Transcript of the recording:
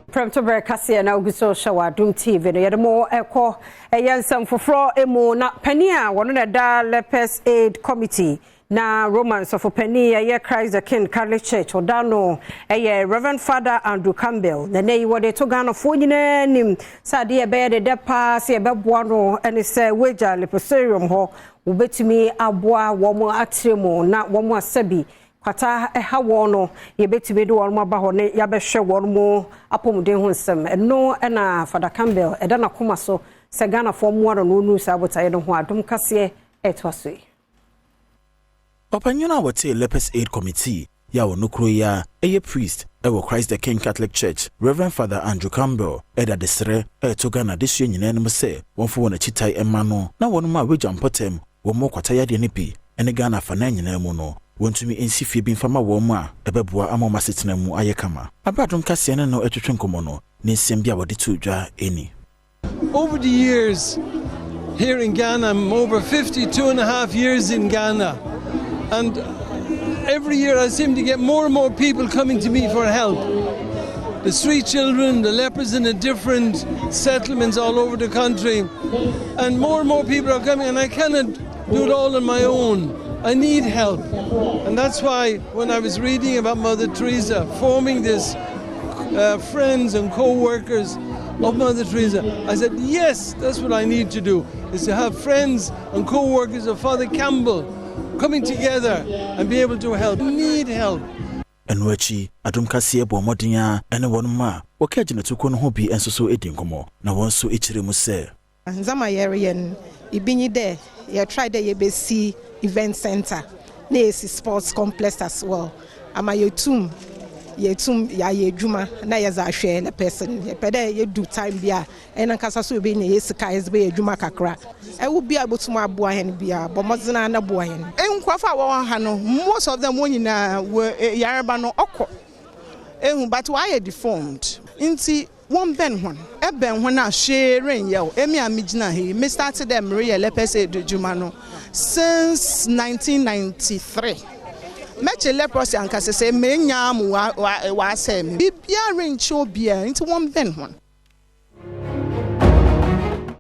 Premtobre Kasee na Oguso show Adom TV no yedemo eko eyansam foforo emu na pania wono na da Lepers Aid Committee na Romans of Pania ye Christ the King Catholic Church odano Reverend Father Andrew Campbell na nei wode to Ghana fo nyina nim sade ye be de depa se ye beboa no ene se weja leposerium ho wobetumi aboa womo atremu na womo asabi kwata ha wono ye betumi de wono aba ho ne ya behwe wono apomuden ho nsem eno na Father Campbell eda na koma so se Ghana fo mo no nu sabotaye no ho Adom Kasee etwaso Opanyona wote Lepers Aid Committee ya wonukro ya priest ewo Christ the King Catholic Church Reverend Father Andrew Campbell eda desre to Ghana desue nyina no se wonfo wona chitai ema no na wono ma weja mpotem wo mo kwata ya de ne bi ene Ghana fa na nyina mu no wontumi ensifie bi mfama wo mu a ebeboa amoma setena mu ayekama Adom Kasee no etwetwe nkomo no ne nsem bia wode to dwa eni. Over the years here in Ghana, I'm over 52.5 years in Ghana. And every year I seem to get more and more people coming to me for help. The street children, the lepers in the different settlements all over the country. And more people are coming, and I cannot do it all on my own. I need help. And that's why when I was reading about Mother Teresa, forming this friends and co-workers of Mother Teresa, I said, yes, that's what I need to do, is to have friends and co-workers of Father Campbell coming together and be able to help. Need help. Enwechi Adom Kasee bo modenya ene wonma wakagina tuko no ho bi enso so edinkomo na wonso echire mu se nzama yeren ibinyi de ye try de ye be see event center na esi sports complex as well ama yetum ya yedwuma na ye za hwe na person ye pede ye do time bia ena kasa so be ne yesika ye be yedwuma kakra e wo bia botum aboa hen bia bomozina na boa hen enkwafa wo ha no most of them wonyina yareba no okọ ehun but why are deformed inti one ben hon e ben hon na sharing ye emi amigina he me started them real Lepers Aid dwuma no since 1993. Meche leprosy and Kasee say menya mu wa asem bibia rencho bia into one ben one.